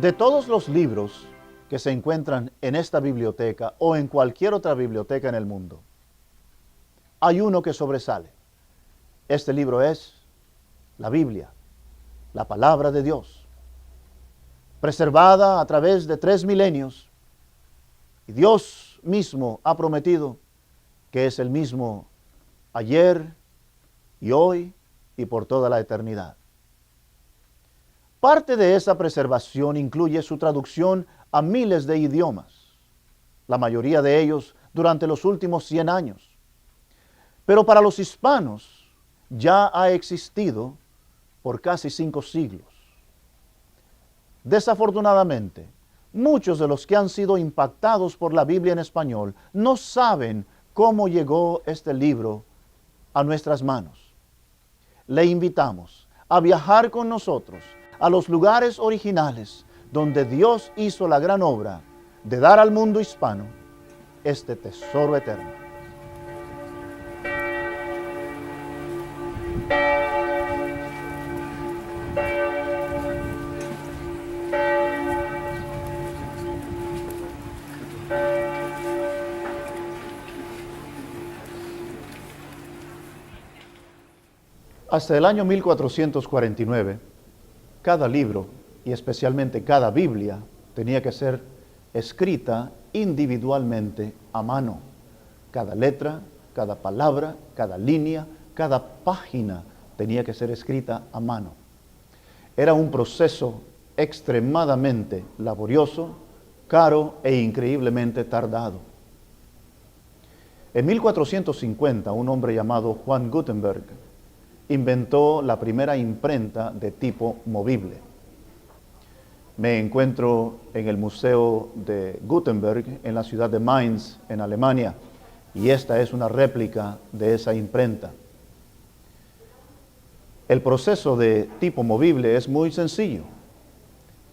De todos los libros que se encuentran en esta biblioteca o en cualquier otra biblioteca en el mundo, hay uno que sobresale. Este libro es la Biblia, la palabra de Dios, preservada a través de 3 milenios. Y Dios mismo ha prometido que es el mismo ayer y hoy y por toda la eternidad. Parte de esa preservación incluye su traducción a miles de idiomas, la mayoría de ellos durante los últimos 100 años. Pero para los hispanos ya ha existido por casi 5 siglos. Desafortunadamente, muchos de los que han sido impactados por la Biblia en español no saben cómo llegó este libro a nuestras manos. Le invitamos a viajar con nosotros a los lugares originales donde Dios hizo la gran obra de dar al mundo hispano este tesoro eterno. Hasta el año 1449, cada libro, y especialmente cada Biblia, tenía que ser escrita individualmente a mano. Cada letra, cada palabra, cada línea, cada página tenía que ser escrita a mano. Era un proceso extremadamente laborioso, caro e increíblemente tardado. En 1450, un hombre llamado Juan Gutenberg inventó la primera imprenta de tipo movible. Me encuentro en el Museo de Gutenberg en la ciudad de Mainz, en Alemania, y esta es una réplica de esa imprenta. El proceso de tipo movible es muy sencillo.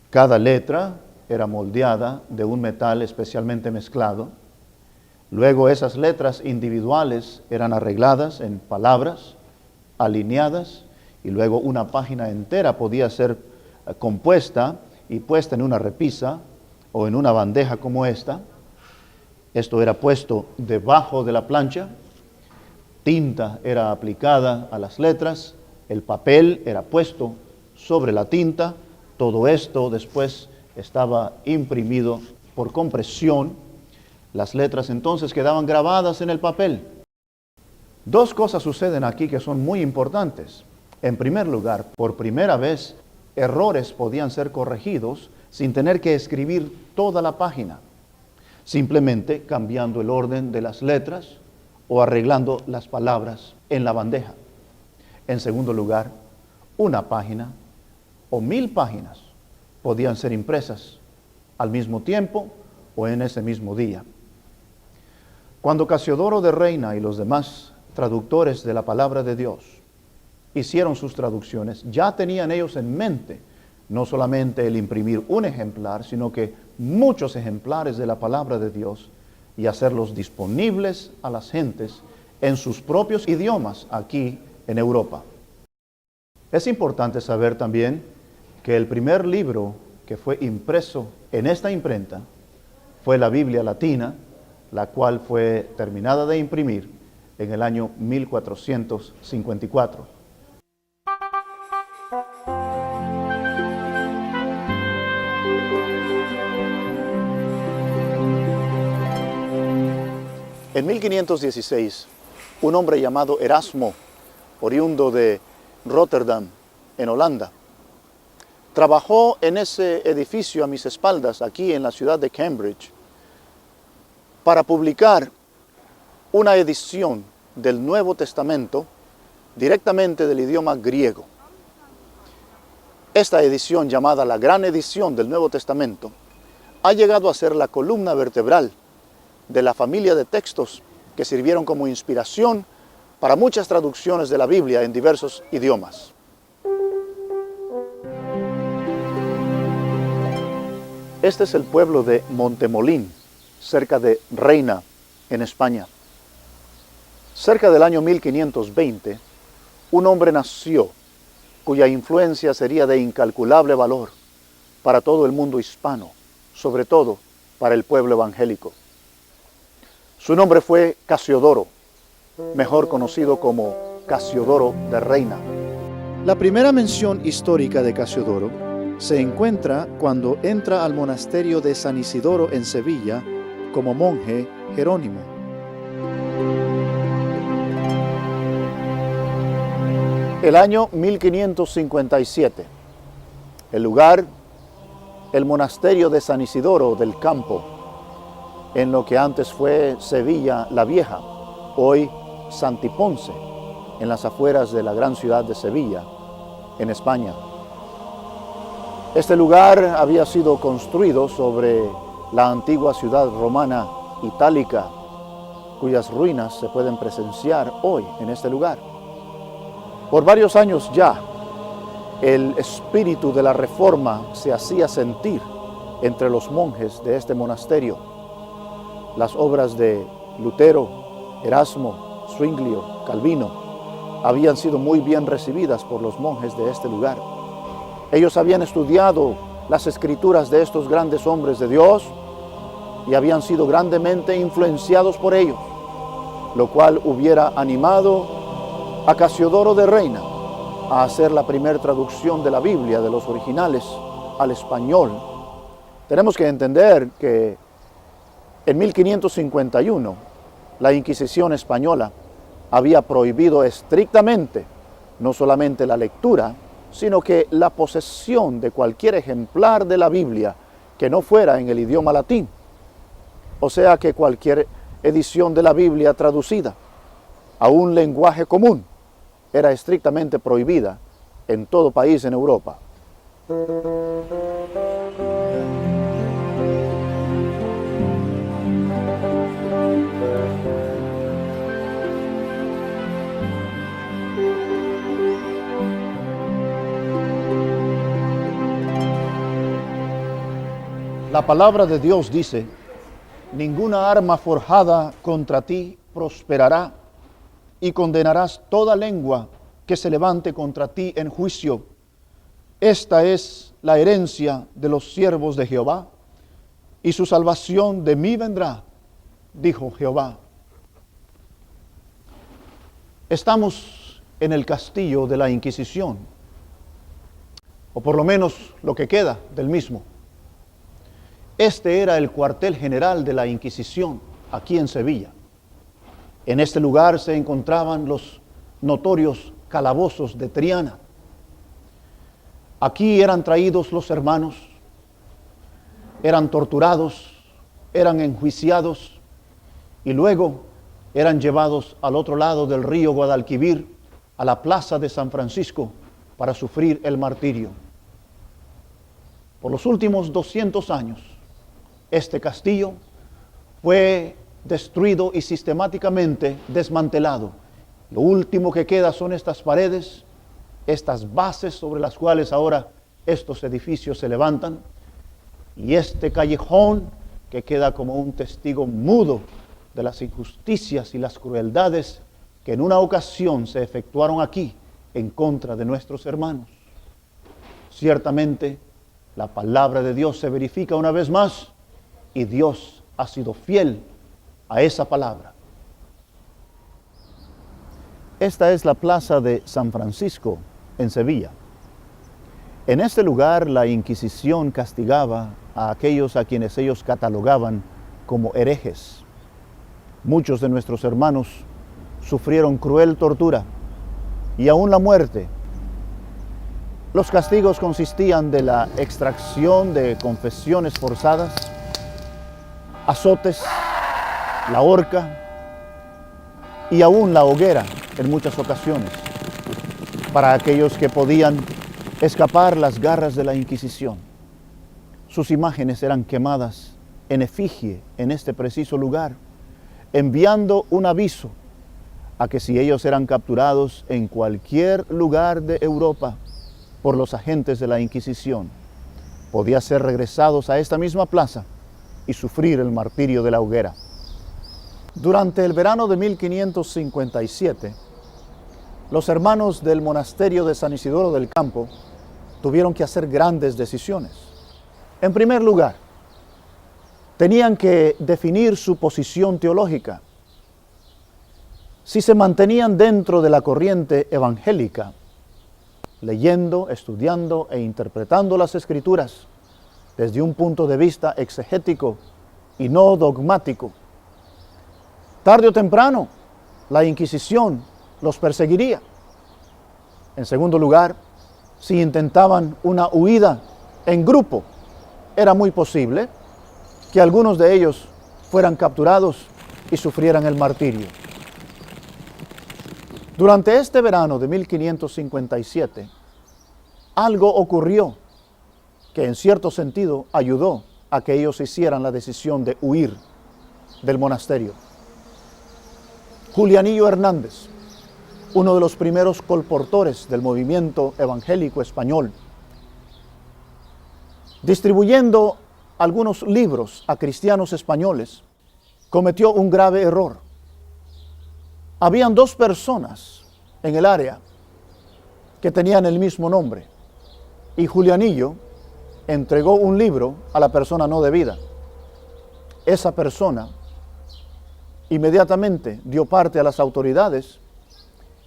Cada letra era moldeada de un metal especialmente mezclado. Luego esas letras individuales eran arregladas en palabras, alineadas, y luego una página entera podía ser compuesta y puesta en una repisa o en una bandeja como esta. Esto era puesto debajo de la plancha, tinta era aplicada a las letras, el papel era puesto sobre la tinta, todo esto después estaba imprimido por compresión. Las letras entonces quedaban grabadas en el papel. Dos cosas suceden aquí que son muy importantes. En primer lugar, por primera vez, errores podían ser corregidos sin tener que escribir toda la página, simplemente cambiando el orden de las letras o arreglando las palabras en la bandeja. En segundo lugar, una página o 1000 páginas podían ser impresas al mismo tiempo o en ese mismo día. Cuando Casiodoro de Reina y los demás traductores de la palabra de Dios hicieron sus traducciones, ya tenían ellos en mente no solamente el imprimir un ejemplar, sino que muchos ejemplares de la palabra de Dios y hacerlos disponibles a las gentes en sus propios idiomas aquí en Europa. Es importante saber también que el primer libro que fue impreso en esta imprenta fue la Biblia latina, la cual fue terminada de imprimir en el año 1454. En 1516, un hombre llamado Erasmo, oriundo de Rotterdam, en Holanda, trabajó en ese edificio a mis espaldas, aquí en la ciudad de Cambridge, para publicar una edición del Nuevo Testamento directamente del idioma griego. Esta edición, llamada la Gran Edición del Nuevo Testamento, ha llegado a ser la columna vertebral de la familia de textos que sirvieron como inspiración para muchas traducciones de la Biblia en diversos idiomas. Este es el pueblo de Montemolín, cerca de Reina, en España. Cerca del año 1520, un hombre nació cuya influencia sería de incalculable valor. para todo el mundo hispano, sobre todo para el pueblo evangélico. Su nombre fue Casiodoro, mejor conocido como Casiodoro de Reina. La primera mención histórica de Casiodoro se encuentra cuando entra al monasterio de San Isidoro en Sevilla como monje jerónimo. El año 1557, el lugar, el monasterio de San Isidoro del Campo, en lo que antes fue Sevilla la Vieja, hoy Santiponce, en las afueras de la gran ciudad de Sevilla, en España. Este lugar había sido construido sobre la antigua ciudad romana itálica, cuyas ruinas se pueden presenciar hoy en este lugar. Por varios años ya, el espíritu de la Reforma se hacía sentir entre los monjes de este monasterio. Las obras de Lutero, Erasmo, Zwinglio, Calvino habían sido muy bien recibidas por los monjes de este lugar. Ellos habían estudiado las escrituras de estos grandes hombres de Dios y habían sido grandemente influenciados por ellos, lo cual hubiera animado a Casiodoro de Reina a hacer la primera traducción de la Biblia de los originales al español. Tenemos que entender que en 1551 la Inquisición española había prohibido estrictamente no solamente la lectura, sino que la posesión de cualquier ejemplar de la Biblia que no fuera en el idioma latín. O sea que cualquier edición de la Biblia traducida a un lenguaje común era estrictamente prohibida en todo país en Europa. La palabra de Dios dice: ninguna arma forjada contra ti prosperará, y condenarás toda lengua que se levante contra ti en juicio. Esta es la herencia de los siervos de Jehová, y su salvación de mí vendrá, dijo Jehová. Estamos en el castillo de la Inquisición, o por lo menos lo que queda del mismo. Este era el cuartel general de la Inquisición aquí en Sevilla. En este lugar se encontraban los notorios calabozos de Triana. Aquí eran traídos los hermanos, eran torturados, eran enjuiciados y luego eran llevados al otro lado del río Guadalquivir, a la plaza de San Francisco, para sufrir el martirio. Por los últimos 200 años, este castillo fue destruido y sistemáticamente desmantelado. Lo último que queda son estas paredes, estas bases sobre las cuales ahora estos edificios se levantan, y este callejón que queda como un testigo mudo de las injusticias y las crueldades que en una ocasión se efectuaron aquí en contra de nuestros hermanos. Ciertamente, la palabra de Dios se verifica una vez más, y Dios ha sido fiel a esa palabra. Esta es la plaza de San Francisco en Sevilla. En este lugar la Inquisición castigaba a aquellos a quienes ellos catalogaban como herejes. Muchos de nuestros hermanos sufrieron cruel tortura y aún la muerte. Los castigos consistían de la extracción de confesiones forzadas, azotes, la horca y aún la hoguera en muchas ocasiones, para aquellos que podían escapar las garras de la Inquisición. Sus imágenes eran quemadas en efigie en este preciso lugar, enviando un aviso a que si ellos eran capturados en cualquier lugar de Europa por los agentes de la Inquisición, podían ser regresados a esta misma plaza y sufrir el martirio de la hoguera. Durante el verano de 1557, los hermanos del monasterio de San Isidoro del Campo tuvieron que hacer grandes decisiones. En primer lugar, tenían que definir su posición teológica. Si se mantenían dentro de la corriente evangélica, leyendo, estudiando e interpretando las Escrituras desde un punto de vista exegético y no dogmático, tarde o temprano la Inquisición los perseguiría. En segundo lugar, si intentaban una huida en grupo, era muy posible que algunos de ellos fueran capturados y sufrieran el martirio. Durante este verano de 1557, algo ocurrió que en cierto sentido ayudó a que ellos hicieran la decisión de huir del monasterio. Julianillo Hernández, uno de los primeros colportores del movimiento evangélico español, distribuyendo algunos libros a cristianos españoles, cometió un grave error. Habían dos personas en el área que tenían el mismo nombre, y Julianillo entregó un libro a la persona no debida. Esa persona inmediatamente dio parte a las autoridades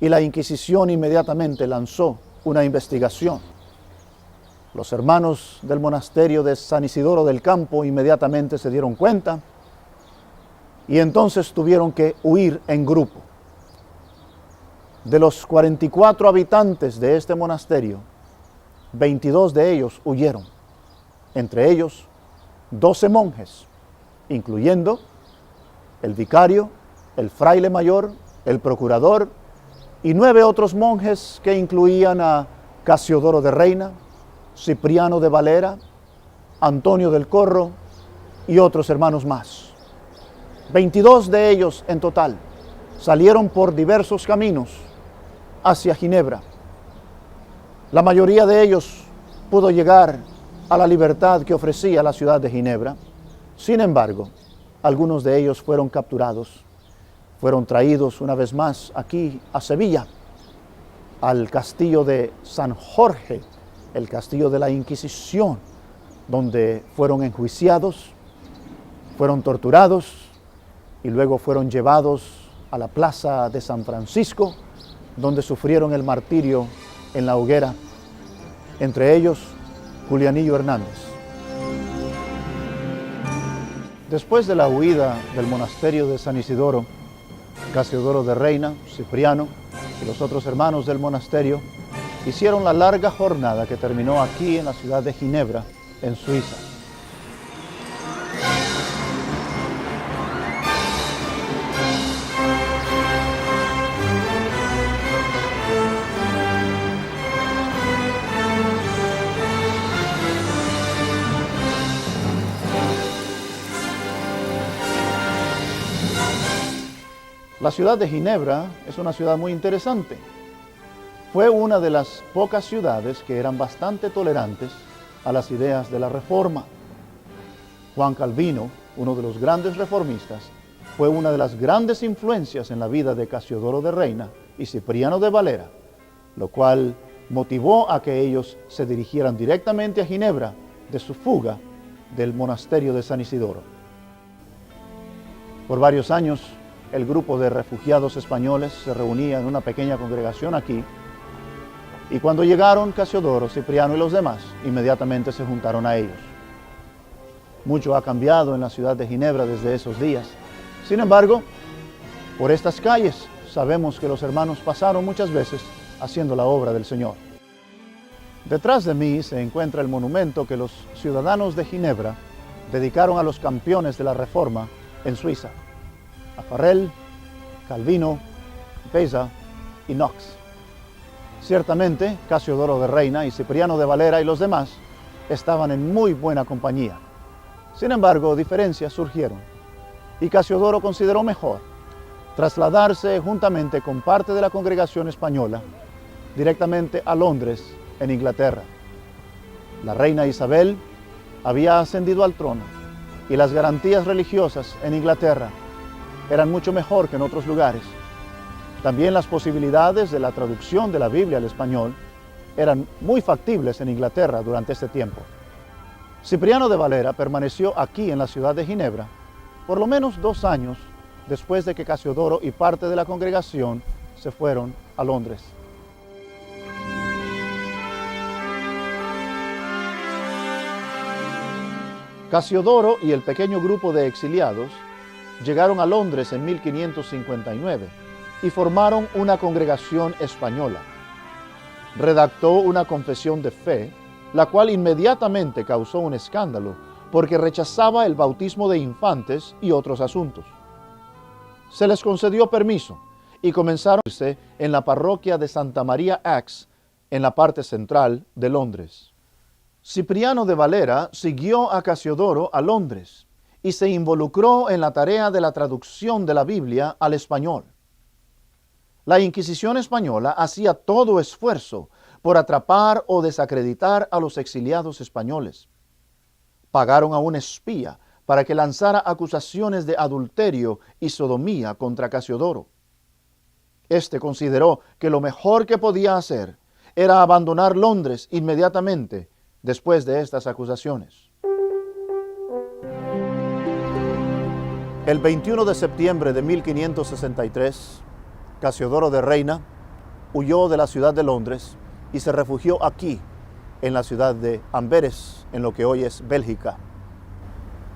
y la Inquisición inmediatamente lanzó una investigación. Los hermanos del monasterio de San Isidoro del Campo inmediatamente se dieron cuenta y entonces tuvieron que huir en grupo. De los 44 habitantes de este monasterio, 22 de ellos huyeron, entre ellos 12 monjes, incluyendo el vicario, el fraile mayor, el procurador y 9 otros monjes que incluían a Casiodoro de Reina, Cipriano de Valera, Antonio del Corro y otros hermanos más. 22 de ellos en total salieron por diversos caminos hacia Ginebra. La mayoría de ellos pudo llegar a la libertad que ofrecía la ciudad de Ginebra. Sin embargo, algunos de ellos fueron capturados, fueron traídos una vez más aquí a Sevilla, al castillo de San Jorge, el castillo de la Inquisición, donde fueron enjuiciados, fueron torturados y luego fueron llevados a la plaza de San Francisco, donde sufrieron el martirio en la hoguera, entre ellos Julianillo Hernández. Después de la huida del monasterio de San Isidoro, Casiodoro de Reina, Cipriano y los otros hermanos del monasterio hicieron la larga jornada que terminó aquí en la ciudad de Ginebra, en Suiza. La ciudad de Ginebra es una ciudad muy interesante. Fue una de las pocas ciudades que eran bastante tolerantes a las ideas de la Reforma. Juan Calvino, uno de los grandes reformistas, fue una de las grandes influencias en la vida de Casiodoro de Reina y Cipriano de Valera, lo cual motivó a que ellos se dirigieran directamente a Ginebra de su fuga del monasterio de San Isidoro. Por varios años, el grupo de refugiados españoles se reunía en una pequeña congregación aquí, y cuando llegaron Casiodoro, Cipriano y los demás, inmediatamente se juntaron a ellos. Mucho ha cambiado en la ciudad de Ginebra desde esos días. Sin embargo, por estas calles sabemos que los hermanos pasaron muchas veces haciendo la obra del Señor. Detrás de mí se encuentra el monumento que los ciudadanos de Ginebra dedicaron a los campeones de la Reforma en Suiza: a Farel, Calvino, Beza y Knox. Ciertamente, Casiodoro de Reina y Cipriano de Valera y los demás estaban en muy buena compañía. Sin embargo, diferencias surgieron y Casiodoro consideró mejor trasladarse juntamente con parte de la congregación española directamente a Londres, en Inglaterra. La reina Isabel había ascendido al trono y las garantías religiosas en Inglaterra eran mucho mejor que en otros lugares. También las posibilidades de la traducción de la Biblia al español eran muy factibles en Inglaterra durante este tiempo. Cipriano de Valera permaneció aquí en la ciudad de Ginebra por lo menos 2 años después de que Casiodoro y parte de la congregación se fueron a Londres. Casiodoro y el pequeño grupo de exiliados llegaron a Londres en 1559 y formaron una congregación española. Redactó una confesión de fe, la cual inmediatamente causó un escándalo porque rechazaba el bautismo de infantes y otros asuntos. Se les concedió permiso y comenzaron a irse en la parroquia de Santa María Axe, en la parte central de Londres. Cipriano de Valera siguió a Casiodoro a Londres y se involucró en la tarea de la traducción de la Biblia al español. La Inquisición española hacía todo esfuerzo por atrapar o desacreditar a los exiliados españoles. Pagaron a un espía para que lanzara acusaciones de adulterio y sodomía contra Casiodoro. Este consideró que lo mejor que podía hacer era abandonar Londres inmediatamente después de estas acusaciones. El 21 de septiembre de 1563, Casiodoro de Reina huyó de la ciudad de Londres y se refugió aquí, en la ciudad de Amberes, en lo que hoy es Bélgica.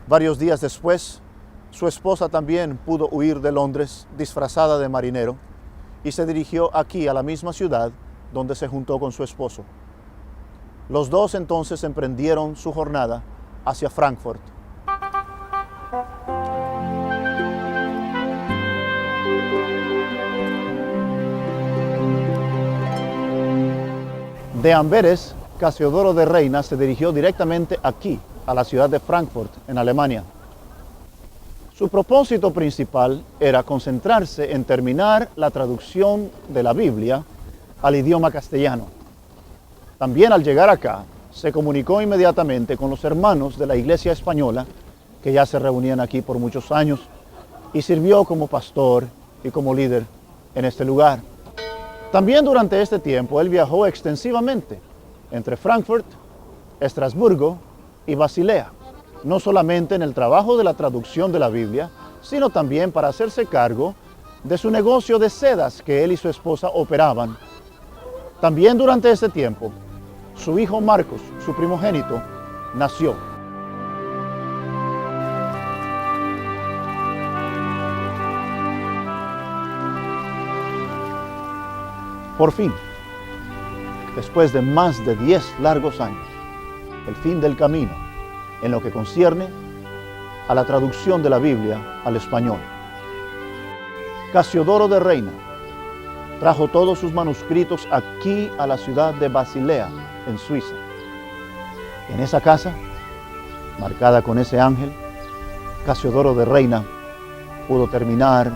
Varios días después, su esposa también pudo huir de Londres disfrazada de marinero y se dirigió aquí a la misma ciudad donde se juntó con su esposo. Los dos entonces emprendieron su jornada hacia Frankfurt. De Amberes, Casiodoro de Reina se dirigió directamente aquí, a la ciudad de Frankfurt, en Alemania. Su propósito principal era concentrarse en terminar la traducción de la Biblia al idioma castellano. También al llegar acá, se comunicó inmediatamente con los hermanos de la Iglesia Española, que ya se reunían aquí por muchos años, y sirvió como pastor y como líder en este lugar. También durante este tiempo él viajó extensivamente entre Frankfurt, Estrasburgo y Basilea, no solamente en el trabajo de la traducción de la Biblia, sino también para hacerse cargo de su negocio de sedas que él y su esposa operaban. También durante este tiempo, su hijo Marcos, su primogénito, nació. Por fin, después de más de 10 largos años, el fin del camino en lo que concierne a la traducción de la Biblia al español. Casiodoro de Reina trajo todos sus manuscritos aquí a la ciudad de Basilea, en Suiza. En esa casa, marcada con ese ángel, Casiodoro de Reina pudo terminar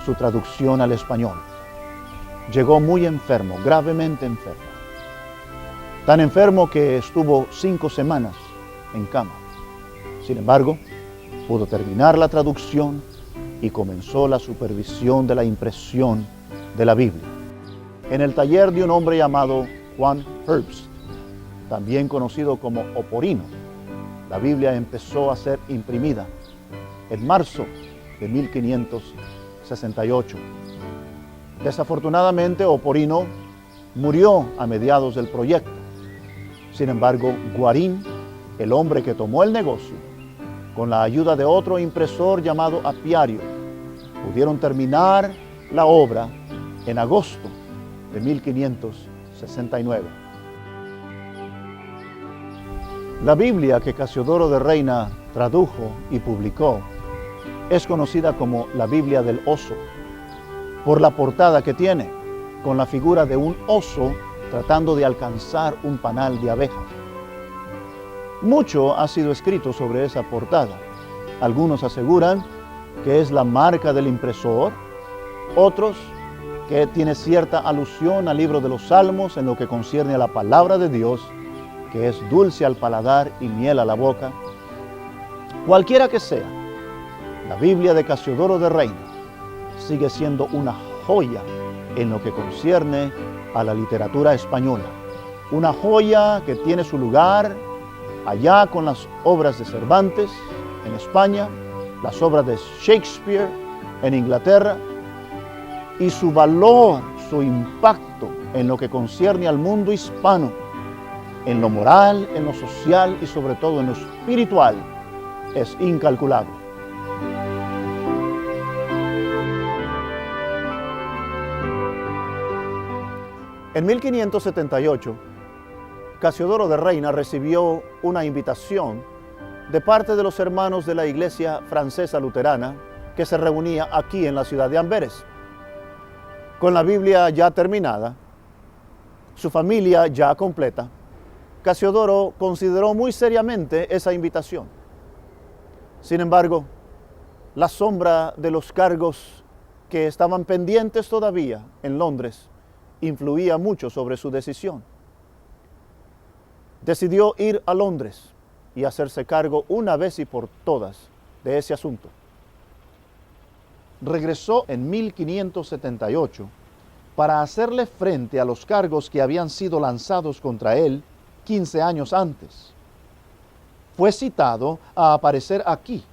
su traducción al español. Llegó muy enfermo, gravemente enfermo. Tan enfermo que estuvo 5 semanas en cama. Sin embargo, pudo terminar la traducción y comenzó la supervisión de la impresión de la Biblia. En el taller de un hombre llamado Juan Herbst, también conocido como Oporino, la Biblia empezó a ser imprimida en marzo de 1568. Desafortunadamente, Oporino murió a mediados del proyecto. Sin embargo, Guarín, el hombre que tomó el negocio, con la ayuda de otro impresor llamado Apiario, pudieron terminar la obra en agosto de 1569. La Biblia que Casiodoro de Reina tradujo y publicó es conocida como la Biblia del Oso, por la portada que tiene, con la figura de un oso tratando de alcanzar un panal de abejas. Mucho ha sido escrito sobre esa portada. Algunos aseguran que es la marca del impresor, otros que tiene cierta alusión al libro de los Salmos en lo que concierne a la palabra de Dios, que es dulce al paladar y miel a la boca. Cualquiera que sea, la Biblia de Casiodoro de Reina sigue siendo una joya en lo que concierne a la literatura española. Una joya que tiene su lugar allá con las obras de Cervantes en España, las obras de Shakespeare en Inglaterra, y su valor, su impacto en lo que concierne al mundo hispano, en lo moral, en lo social y sobre todo en lo espiritual, es incalculable. En 1578, Casiodoro de Reina recibió una invitación de parte de los hermanos de la iglesia francesa luterana que se reunía aquí en la ciudad de Amberes. Con la Biblia ya terminada, su familia ya completa, Casiodoro consideró muy seriamente esa invitación. Sin embargo, la sombra de los cargos que estaban pendientes todavía en Londres influía mucho sobre su decisión. Decidió ir a Londres y hacerse cargo una vez y por todas de ese asunto. Regresó en 1578 para hacerle frente a los cargos que habían sido lanzados contra él 15 años antes. Fue citado a aparecer aquí,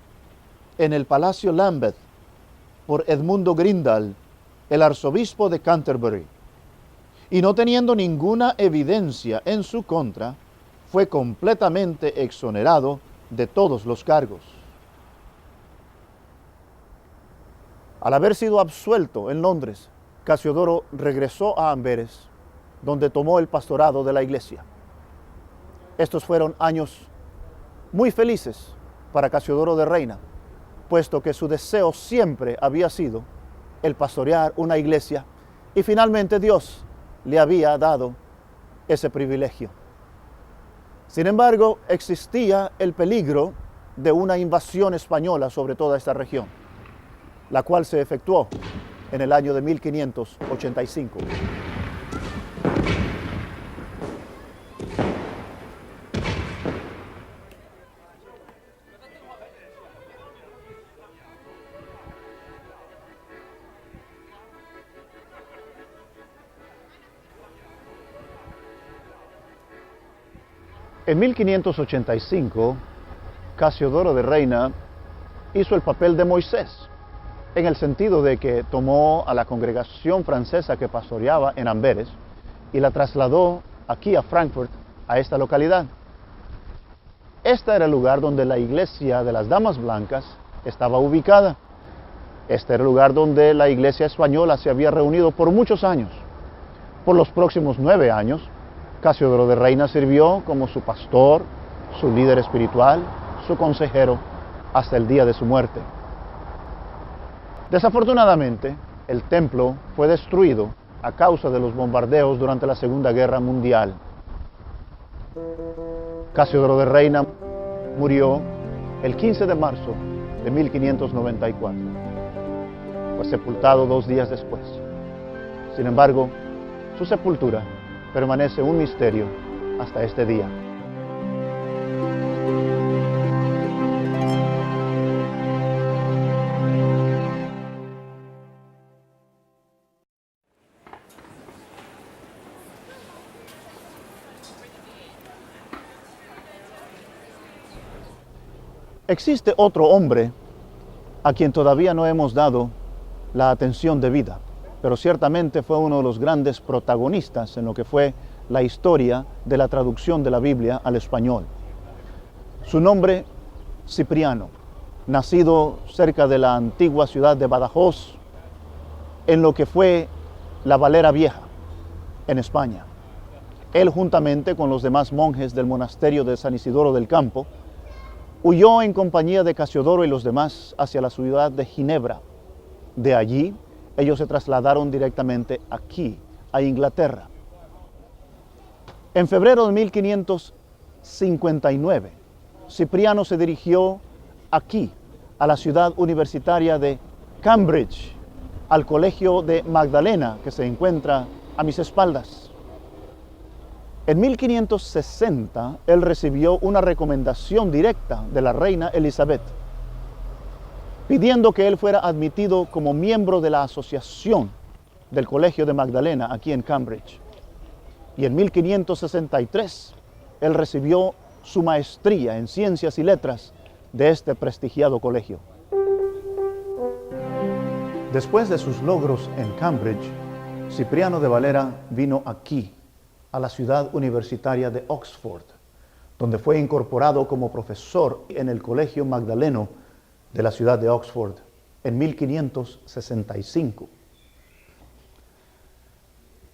en el Palacio Lambeth, por Edmundo Grindal, el arzobispo de Canterbury, y no teniendo ninguna evidencia en su contra, fue completamente exonerado de todos los cargos. Al haber sido absuelto en Londres, Casiodoro regresó a Amberes, donde tomó el pastorado de la iglesia. Estos fueron años muy felices para Casiodoro de Reina, puesto que su deseo siempre había sido el pastorear una iglesia y finalmente Dios le había dado ese privilegio. Sin embargo, existía el peligro de una invasión española sobre toda esta región, la cual se efectuó en el año de 1585. En 1585, Casiodoro de Reina hizo el papel de Moisés, en el sentido de que tomó a la congregación francesa que pastoreaba en Amberes y la trasladó aquí a Frankfurt, a esta localidad. Este era el lugar donde la iglesia de las Damas Blancas estaba ubicada. Este era el lugar donde la iglesia española se había reunido por muchos años. Por los próximos 9 años, Casiodoro de Reina sirvió como su pastor, su líder espiritual, su consejero, hasta el día de su muerte. Desafortunadamente, el templo fue destruido a causa de los bombardeos durante la Segunda Guerra Mundial. Casiodoro de Reina murió el 15 de marzo de 1594. Fue sepultado 2 días después. Sin embargo, su sepultura permanece un misterio hasta este día. Existe otro hombre a quien todavía no hemos dado la atención debida, pero ciertamente fue uno de los grandes protagonistas en lo que fue la historia de la traducción de la Biblia al español. Su nombre, Cipriano, nacido cerca de la antigua ciudad de Badajoz, en lo que fue la Valera Vieja, en España. Él, juntamente con los demás monjes del monasterio de San Isidoro del Campo, huyó en compañía de Casiodoro y los demás hacia la ciudad de Ginebra. De allí, ellos se trasladaron directamente aquí, a Inglaterra. En febrero de 1559, Cipriano se dirigió aquí, a la ciudad universitaria de Cambridge, al colegio de Magdalena, que se encuentra a mis espaldas. En 1560, él recibió una recomendación directa de la reina Elizabeth, pidiendo que él fuera admitido como miembro de la asociación del Colegio de Magdalena aquí en Cambridge. Y en 1563, él recibió su maestría en ciencias y letras de este prestigiado colegio. Después de sus logros en Cambridge, Cipriano de Valera vino aquí, a la ciudad universitaria de Oxford, donde fue incorporado como profesor en el Colegio Magdaleno de la ciudad de Oxford en 1565.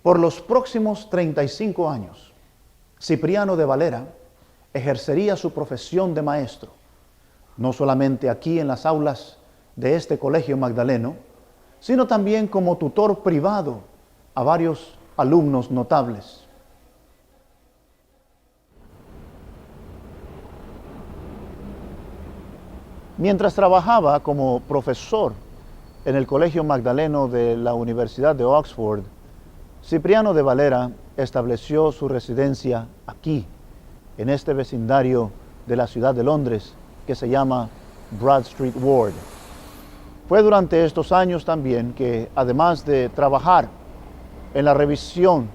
Por los próximos 35 años, Cipriano de Valera ejercería su profesión de maestro, no solamente aquí en las aulas de este Colegio Magdaleno, sino también como tutor privado a varios alumnos notables. Mientras trabajaba como profesor en el Colegio Magdaleno de la Universidad de Oxford, Cipriano de Valera estableció su residencia aquí, en este vecindario de la ciudad de Londres, que se llama Broad Street Ward. Fue durante estos años también que, además de trabajar en la revisión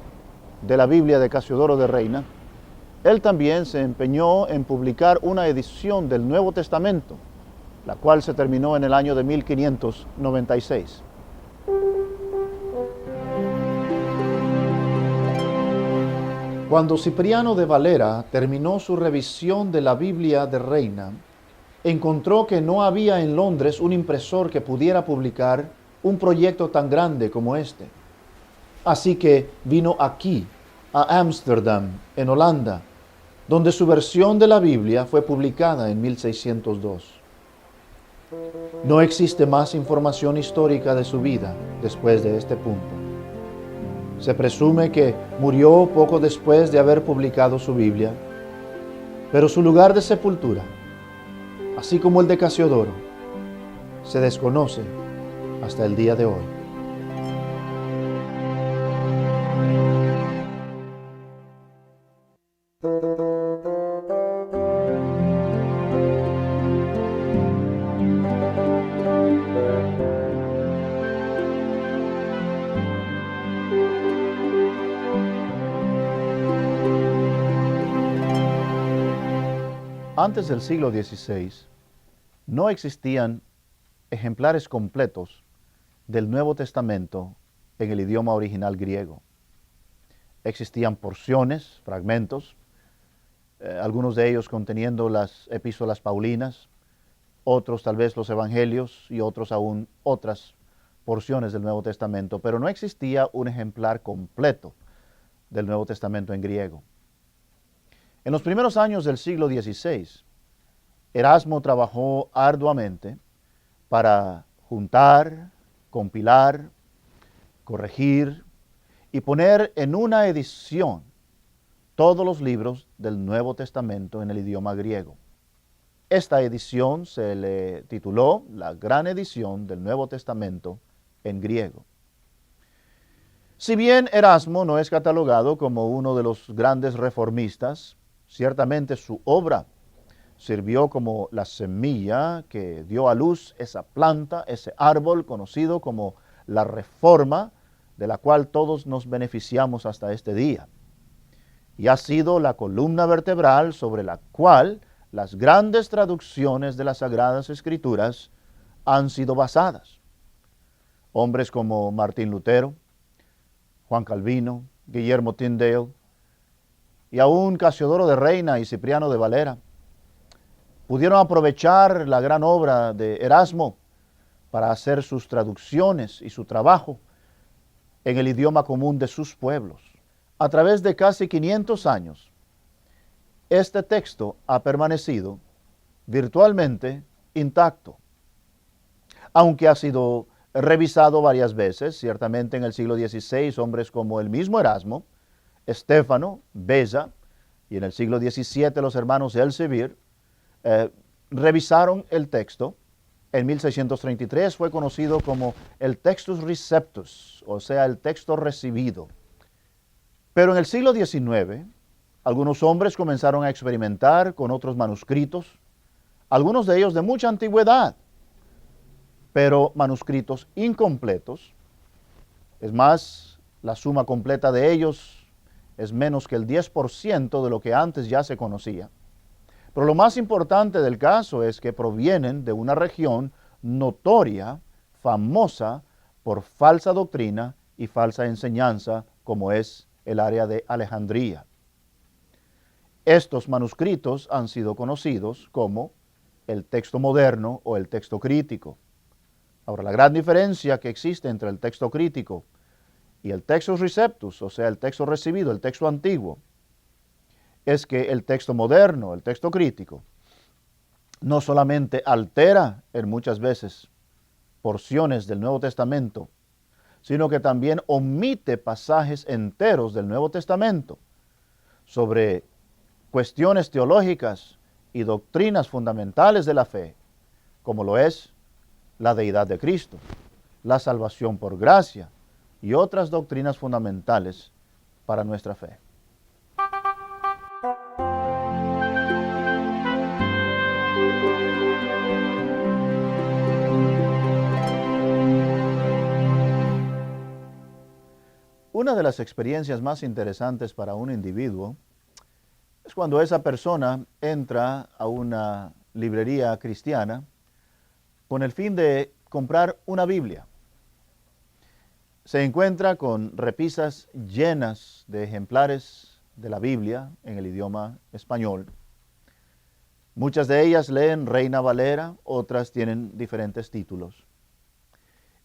de la Biblia de Casiodoro de Reina, él también se empeñó en publicar una edición del Nuevo Testamento, la cual se terminó en el año de 1596. Cuando Cipriano de Valera terminó su revisión de la Biblia de Reina, encontró que no había en Londres un impresor que pudiera publicar un proyecto tan grande como este. Así que vino aquí, a Ámsterdam, en Holanda, donde su versión de la Biblia fue publicada en 1602. No existe más información histórica de su vida después de este punto. Se presume que murió poco después de haber publicado su Biblia, pero su lugar de sepultura, así como el de Casiodoro, se desconoce hasta el día de hoy. Antes del siglo XVI, no existían ejemplares completos del Nuevo Testamento en el idioma original griego. Existían porciones, fragmentos, algunos de ellos conteniendo las epístolas paulinas, otros tal vez los evangelios y otros aún otras porciones del Nuevo Testamento, pero no existía un ejemplar completo del Nuevo Testamento en griego. En los primeros años del siglo XVI, Erasmo trabajó arduamente para juntar, compilar, corregir y poner en una edición todos los libros del Nuevo Testamento en el idioma griego. Esta edición se le tituló la Gran Edición del Nuevo Testamento en griego. Si bien Erasmo no es catalogado como uno de los grandes reformistas, ciertamente su obra sirvió como la semilla que dio a luz esa planta, ese árbol conocido como la Reforma, de la cual todos nos beneficiamos hasta este día. Y ha sido la columna vertebral sobre la cual las grandes traducciones de las Sagradas Escrituras han sido basadas. Hombres como Martín Lutero, Juan Calvino, Guillermo Tyndale, y aún Casiodoro de Reina y Cipriano de Valera pudieron aprovechar la gran obra de Erasmo para hacer sus traducciones y su trabajo en el idioma común de sus pueblos. A través de casi 500 años, este texto ha permanecido virtualmente intacto, aunque ha sido revisado varias veces. Ciertamente en el siglo XVI, hombres como el mismo Erasmo, Estéfano, Beza, y en el siglo XVII los hermanos Elsevier revisaron el texto. En 1633 fue conocido como el Textus Receptus, o sea, el texto recibido. Pero en el siglo XIX, algunos hombres comenzaron a experimentar con otros manuscritos, algunos de ellos de mucha antigüedad, pero manuscritos incompletos. Es más, la suma completa de ellos es menos que el 10% de lo que antes ya se conocía. Pero lo más importante del caso es que provienen de una región notoria, famosa por falsa doctrina y falsa enseñanza, como es el área de Alejandría. Estos manuscritos han sido conocidos como el texto moderno o el texto crítico. Ahora, la gran diferencia que existe entre el texto crítico y el textus receptus, o sea, el texto recibido, el texto antiguo, es que el texto moderno, el texto crítico, no solamente altera en muchas veces porciones del Nuevo Testamento, sino que también omite pasajes enteros del Nuevo Testamento sobre cuestiones teológicas y doctrinas fundamentales de la fe, como lo es la deidad de Cristo, la salvación por gracia y otras doctrinas fundamentales para nuestra fe. Una de las experiencias más interesantes para un individuo es cuando esa persona entra a una librería cristiana con el fin de comprar una Biblia. Se encuentra con repisas llenas de ejemplares de la Biblia en el idioma español. Muchas de ellas leen Reina Valera, otras tienen diferentes títulos.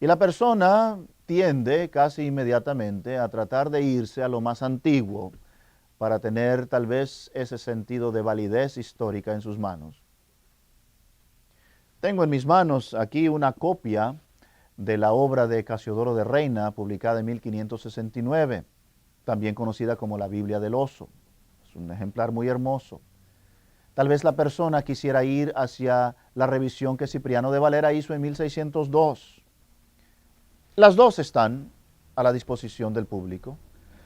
Y la persona tiende casi inmediatamente a tratar de irse a lo más antiguo para tener tal vez ese sentido de validez histórica en sus manos. Tengo en mis manos aquí una copia de la obra de Casiodoro de Reina, publicada en 1569, también conocida como la Biblia del Oso. Es un ejemplar muy hermoso. Tal vez la persona quisiera ir hacia la revisión que Cipriano de Valera hizo en 1602. Las dos están a la disposición del público.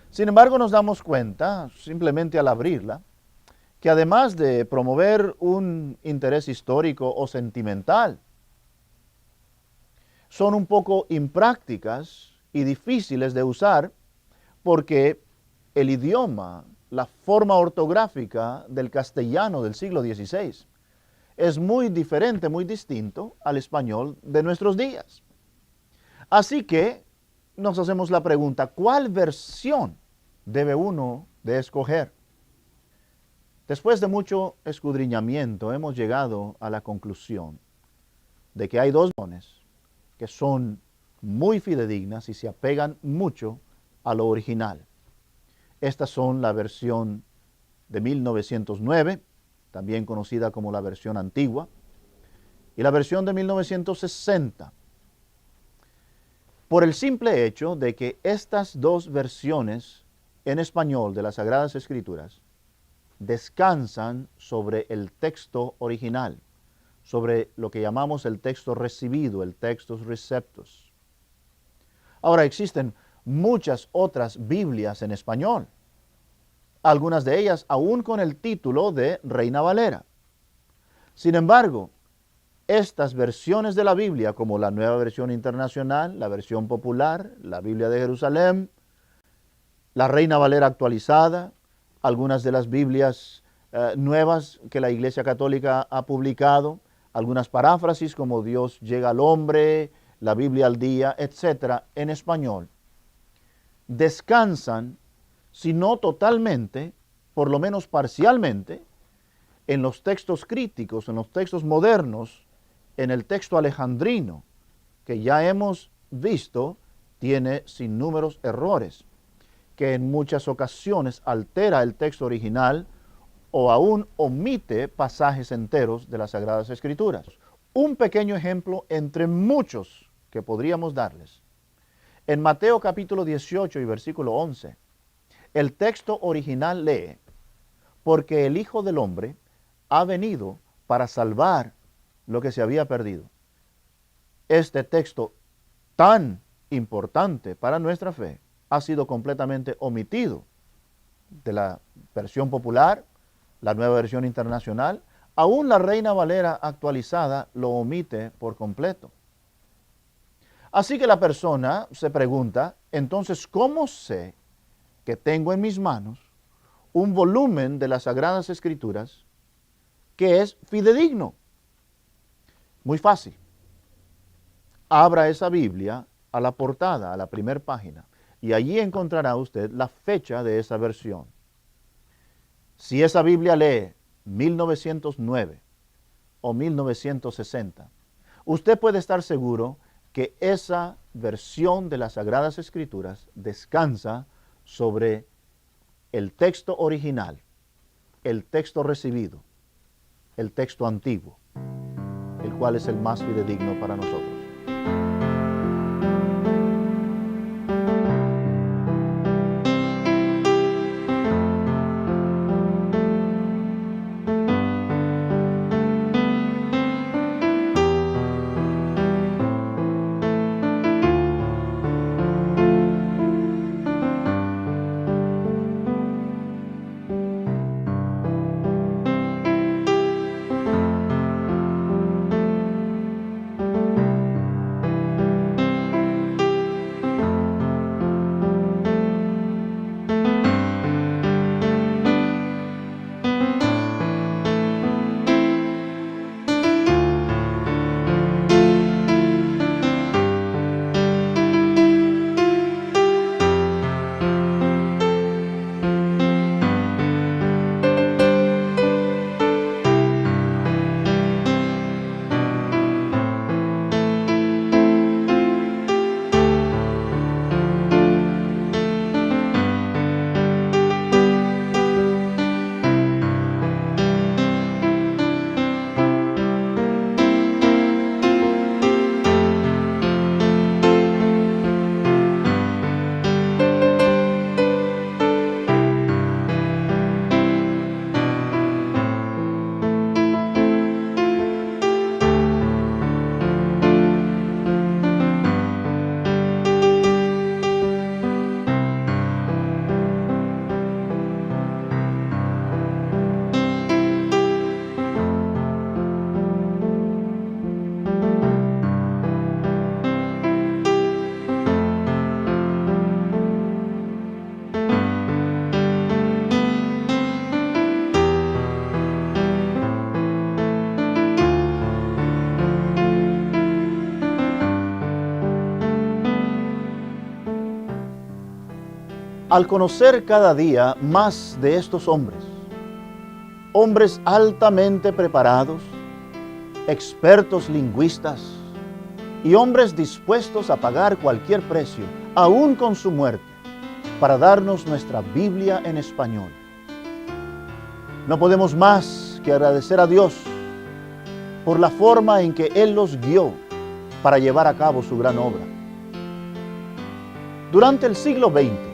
Sin embargo, nos damos cuenta, simplemente al abrirla, que además de promover un interés histórico o sentimental, son un poco imprácticas y difíciles de usar porque el idioma, la forma ortográfica del castellano del siglo XVI es muy diferente, muy distinto al español de nuestros días. Así que nos hacemos la pregunta, ¿cuál versión debe uno de escoger? Después de mucho escudriñamiento hemos llegado a la conclusión de que hay dos versiones que son muy fidedignas y se apegan mucho a lo original. Estas son la versión de 1909, también conocida como la versión antigua, y la versión de 1960. Por el simple hecho de que estas dos versiones en español de las Sagradas Escrituras descansan sobre el texto original, sobre lo que llamamos el texto recibido, el textus receptus. Ahora, existen muchas otras Biblias en español, algunas de ellas aún con el título de Reina Valera. Sin embargo, estas versiones de la Biblia, como la Nueva Versión Internacional, la versión popular, la Biblia de Jerusalén, la Reina Valera actualizada, algunas de las Biblias nuevas que la Iglesia Católica ha publicado, algunas paráfrasis como Dios llega al hombre, la Biblia al día, etcétera, en español, descansan, si no totalmente, por lo menos parcialmente, en los textos críticos, en los textos modernos, en el texto alejandrino, que ya hemos visto, tiene sinnúmeros errores, que en muchas ocasiones altera el texto original o aún omite pasajes enteros de las Sagradas Escrituras. Un pequeño ejemplo entre muchos que podríamos darles. En Mateo capítulo 18 y versículo 11, el texto original lee, porque el Hijo del Hombre ha venido para salvar lo que se había perdido. Este texto tan importante para nuestra fe ha sido completamente omitido de la versión popular, la Nueva Versión Internacional, aún la Reina Valera actualizada lo omite por completo. Así que la persona se pregunta, entonces, ¿cómo sé que tengo en mis manos un volumen de las Sagradas Escrituras que es fidedigno. Muy fácil. Abra esa Biblia a la portada, a la primera página, y allí encontrará usted la fecha de esa versión. Si esa Biblia lee 1909 o 1960, usted puede estar seguro que esa versión de las Sagradas Escrituras descansa sobre el texto original, el texto recibido, el texto antiguo, el cual es el más fidedigno para nosotros. Al conocer cada día más de estos hombres, hombres altamente preparados, expertos lingüistas y hombres dispuestos a pagar cualquier precio, aún con su muerte, para darnos nuestra Biblia en español, no podemos más que agradecer a Dios por la forma en que Él los guió para llevar a cabo su gran obra. Durante el siglo XX,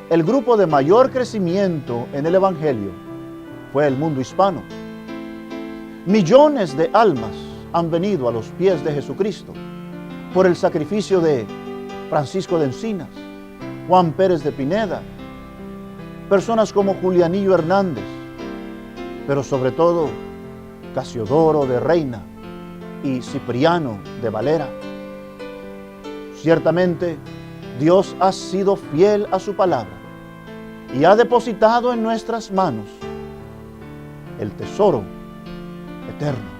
el grupo de mayor crecimiento en el Evangelio fue el mundo hispano. Millones de almas han venido a los pies de Jesucristo por el sacrificio de Francisco de Encinas, Juan Pérez de Pineda, personas como Julianillo Hernández, pero sobre todo Casiodoro de Reina y Cipriano de Valera. Ciertamente, Dios ha sido fiel a su palabra y ha depositado en nuestras manos el tesoro eterno.